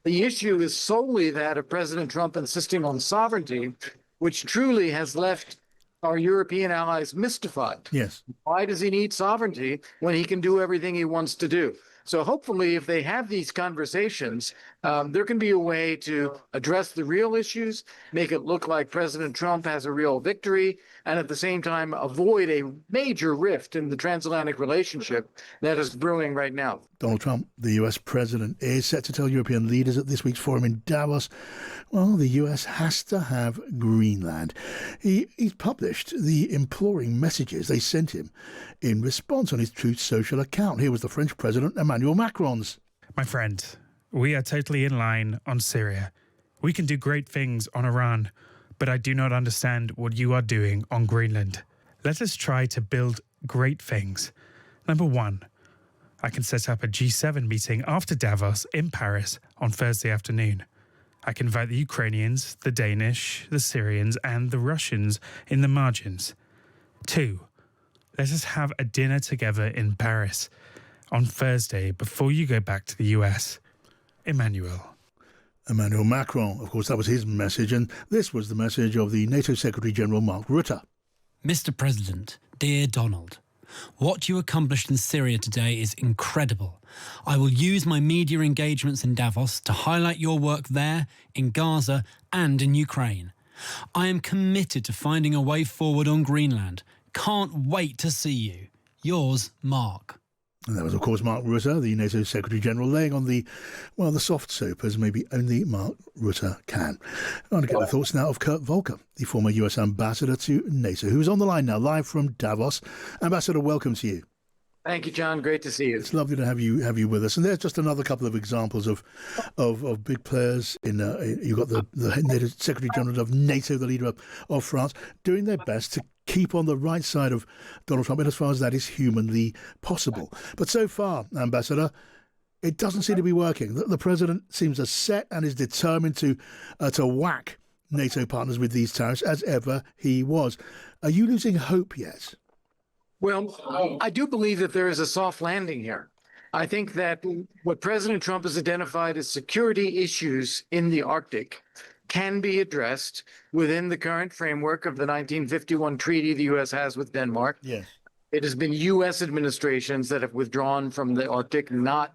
The issue is solely that of President Trump insisting on sovereignty, which truly has left our European allies mystified. Yes. Why does he need sovereignty when he can do everything he wants to do? So hopefully, if they have these conversations, there can be a way to address the real issues, make it look like President Trump has a real victory, and at the same time avoid a major rift in the transatlantic relationship that is brewing right now. Donald Trump, the US president, is set to tell European leaders at this week's forum in Davos, well, the US has to have Greenland. He's published the imploring messages they sent him in response on his Truth Social account. Here was the French President Emmanuel Macron's. My friend, we are totally in line on Syria. We can do great things on Iran, but I do not understand what you are doing on Greenland. Let us try to build great things. Number one, I can set up a G7 meeting after Davos in Paris on Thursday afternoon. I can invite the Ukrainians, the Danish, the Syrians, and the Russians in the margins. 2, let us have a dinner together in Paris on Thursday before you go back to the US. Emmanuel Macron, of course, that was his message, and this was the message of the NATO Secretary-General Mark Rutte. Mr. President, dear Donald, what you accomplished in Syria today is incredible. I will use my media engagements in Davos to highlight your work there, in Gaza and in Ukraine. I am committed to finding a way forward on Greenland. Can't wait to see you. Yours, Mark. And that was, of course, Mark Rutte, the NATO Secretary-General, laying on the soft soap, as maybe only Mark Rutte can. I want to get the thoughts now of Kurt Volker, the former US ambassador to NATO, who's on the line now, live from Davos. Ambassador, welcome to you. Thank you, John. Great to see you. It's lovely to have you with us. And there's just another couple of examples of big players in. You've got the NATO Secretary General of NATO, the leader of France, doing their best to keep on the right side of Donald Trump, in as far as that is humanly possible. But so far, Ambassador, it doesn't seem to be working. The president seems as set and is determined to whack NATO partners with these tariffs as ever he was. Are you losing hope yet? Well, I do believe that there is a soft landing here. I think that what President Trump has identified as security issues in the Arctic can be addressed within the current framework of the 1951 treaty the U.S. has with Denmark. Yes. It has been U.S. administrations that have withdrawn from the Arctic, not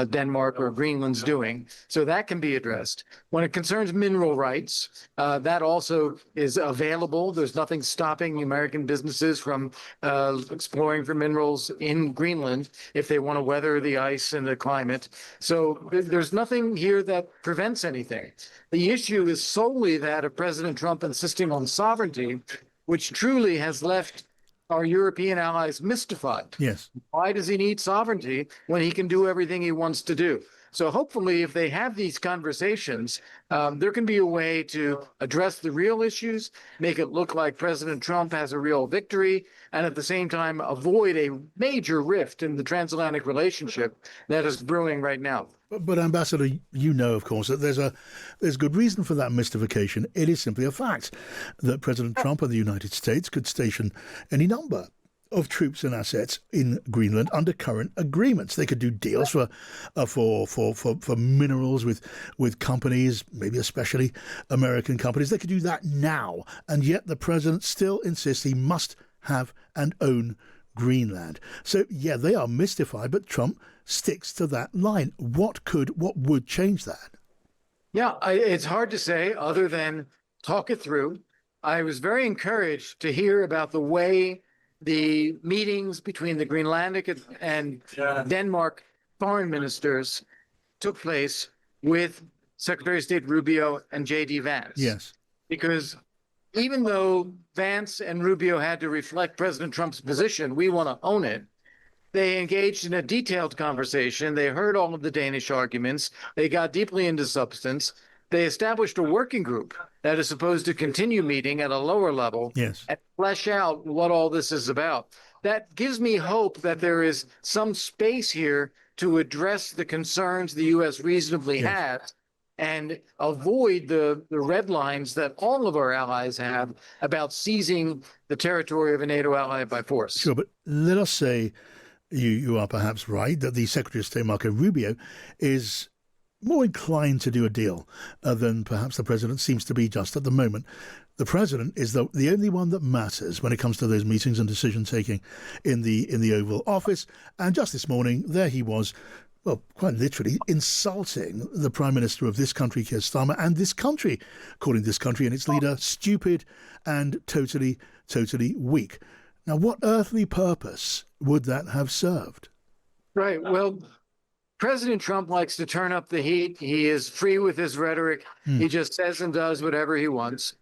Denmark or Greenland's doing. So that can be addressed. When it concerns mineral rights, that also is available. There's nothing stopping American businesses from exploring for minerals in Greenland if they want to weather the ice and the climate. So there's nothing here that prevents anything. The issue is solely that of President Trump insisting on sovereignty, which truly has left our European allies mystified. Yes. Why does he need sovereignty when he can do everything he wants to do? So hopefully, if they have these conversations, there can be a way to address the real issues, make it look like President Trump has a real victory, and at the same time avoid a major rift in the transatlantic relationship that is brewing right now. But Ambassador, you know, of course, that there's good reason for that mystification. It is simply a fact that President Trump and the United States could station any number of troops and assets in Greenland under current agreements. They could do deals for minerals with companies, maybe especially American companies. They could do that now, and yet the president still insists he must have and own Greenland. So yeah, they are mystified, but Trump sticks to that line. What would change that? Yeah, it's hard to say other than talk it through. I was very encouraged to hear about the way the meetings between the Greenlandic and Denmark foreign ministers took place with Secretary of State Rubio and J.D. Vance. Yes. Because even though Vance and Rubio had to reflect President Trump's position, we want to own it, they engaged in a detailed conversation. They heard all of the Danish arguments. They got deeply into substance. They established a working group that is supposed to continue meeting at a lower level Yes. and flesh out what all this is about. That gives me hope that there is some space here to address the concerns the U.S. reasonably has and avoid the red lines that all of our allies have about seizing the territory of a NATO ally by force. Sure, but let us say you are perhaps right that the Secretary of State, Marco Rubio, is more inclined to do a deal than perhaps the president seems to be just at the moment. The president is the only one that matters when it comes to those meetings and decision taking in the Oval Office. And just this morning, there he was, well, quite literally insulting the Prime Minister of this country, Keir Starmer, and this country, calling this country and its leader stupid and totally weak. Now, what earthly purpose would that have served? Right. Well, President Trump likes to turn up the heat. He is free with his rhetoric. He just says and does whatever he wants.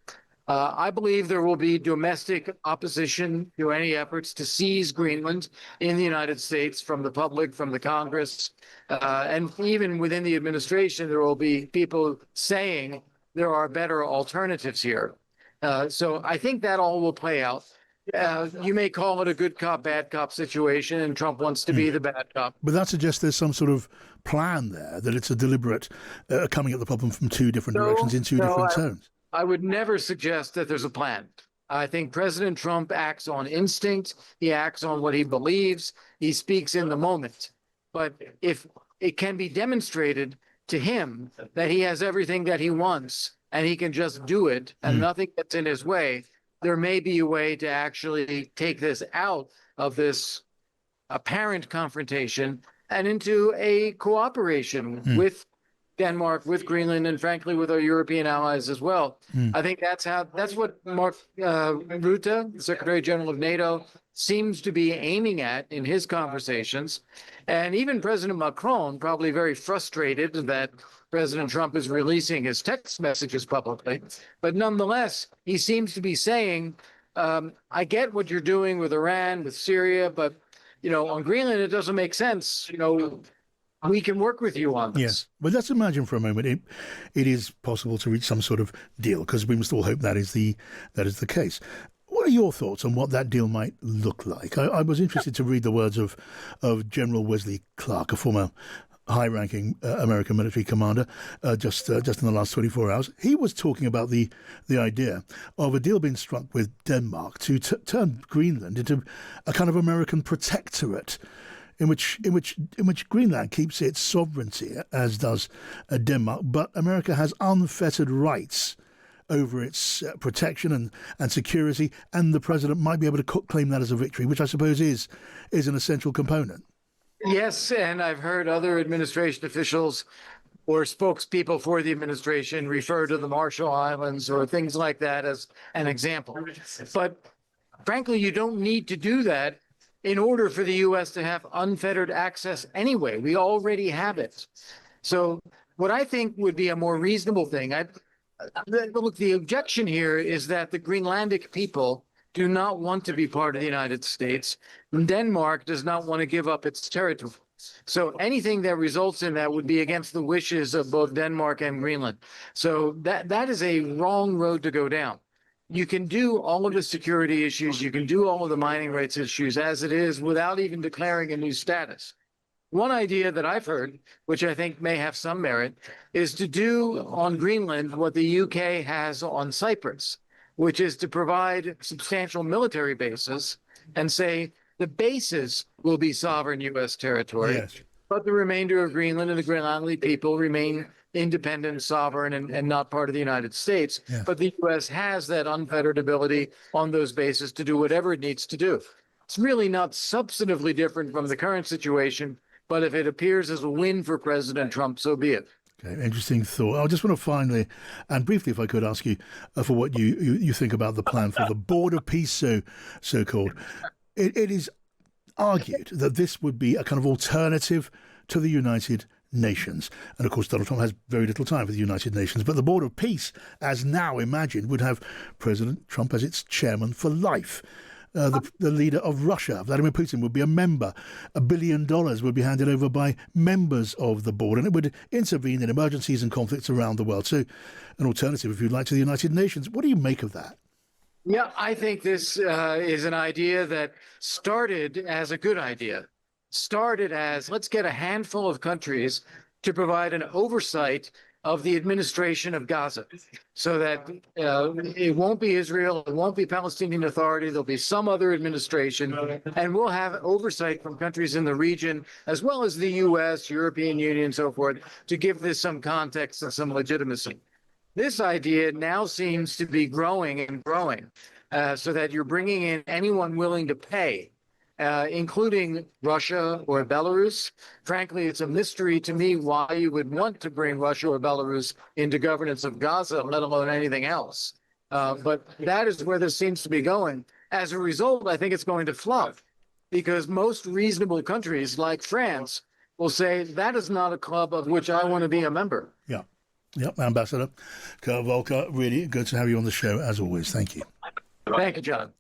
I believe there will be domestic opposition to any efforts to seize Greenland in the United States from the public, from the Congress, and even within the administration, there will be people saying there are better alternatives here. So I think that all will play out. You may call it a good cop, bad cop situation, and Trump wants to be the bad cop. But that suggests there's some sort of plan there, that it's a deliberate coming at the problem from two different directions in two different tones. I would never suggest that there's a plan. I think President Trump acts on instinct. He acts on what he believes. He speaks in the moment. But if it can be demonstrated to him that he has everything that he wants and he can just do it and nothing gets in his way, there may be a way to actually take this out of this apparent confrontation and into a cooperation with Denmark, with Greenland, and frankly with our European allies as well. I think that's what Mark Rutte, Secretary General of NATO, seems to be aiming at in his conversations. And even President Macron, probably very frustrated that President Trump is releasing his text messages publicly. But nonetheless, he seems to be saying, I get what you're doing with Iran, with Syria, but, on Greenland, it doesn't make sense. We can work with you on this. Yes. But let's imagine for a moment it is possible to reach some sort of deal, because we must all hope that is the case. What are your thoughts on what that deal might look like? I was interested to read the words of General Wesley Clark, a former high-ranking American military commander, just in the last 24 hours. He was talking about the idea of a deal being struck with Denmark to turn Greenland into a kind of American protectorate, in which Greenland keeps its sovereignty, as does Denmark, but America has unfettered rights over its protection and security, and the president might be able to claim that as a victory, which I suppose is an essential component. Yes, and I've heard other administration officials or spokespeople for the administration refer to the Marshall Islands or things like that as an example. But frankly, you don't need to do that in order for the U.S. to have unfettered access anyway. We already have it. So what I think would be a more reasonable thing, look, the objection here is that the Greenlandic people do not want to be part of the United States. Denmark does not want to give up its territory. So anything that results in that would be against the wishes of both Denmark and Greenland. So that is a wrong road to go down. You can do all of the security issues, you can do all of the mining rights issues as it is without even declaring a new status. One idea that I've heard, which I think may have some merit, is to do on Greenland what the UK has on Cyprus, which is to provide substantial military bases and say the bases will be sovereign U.S. territory, Yes. but the remainder of Greenland and the Greenlandic people remain independent, sovereign, and not part of the United States. Yeah. But the U.S. has that unfettered ability on those bases to do whatever it needs to do. It's really not substantively different from the current situation, but if it appears as a win for President Trump, so be it. Okay, interesting thought. I just want to finally, and briefly, if I could ask you for what you think about the plan for the Board of Peace, so-called. It is argued that this would be a kind of alternative to the United Nations. And of course, Donald Trump has very little time for the United Nations. But the Board of Peace, as now imagined, would have President Trump as its chairman for life. The leader of Russia, Vladimir Putin, would be a member. $1 billion would be handed over by members of the board, and it would intervene in emergencies and conflicts around the world. So an alternative, if you'd like, to the United Nations. What do you make of that? Yeah, I think this is an idea that started as a good idea. Started as, let's get a handful of countries to provide an oversight of the administration of Gaza, so that it won't be Israel, it won't be Palestinian Authority, there'll be some other administration, and we'll have oversight from countries in the region, as well as the U.S., European Union, and so forth, to give this some context and some legitimacy. This idea now seems to be growing and growing, so that you're bringing in anyone willing to pay, including Russia or Belarus. Frankly, it's a mystery to me why you would want to bring Russia or Belarus into governance of Gaza, let alone anything else. But that is where this seems to be going. As a result, I think it's going to flop, because most reasonable countries like France will say, that is not a club of which I want to be a member. Yeah. Yep, Ambassador Kurt Volker, really good to have you on the show as always. Thank you. Thank you, John.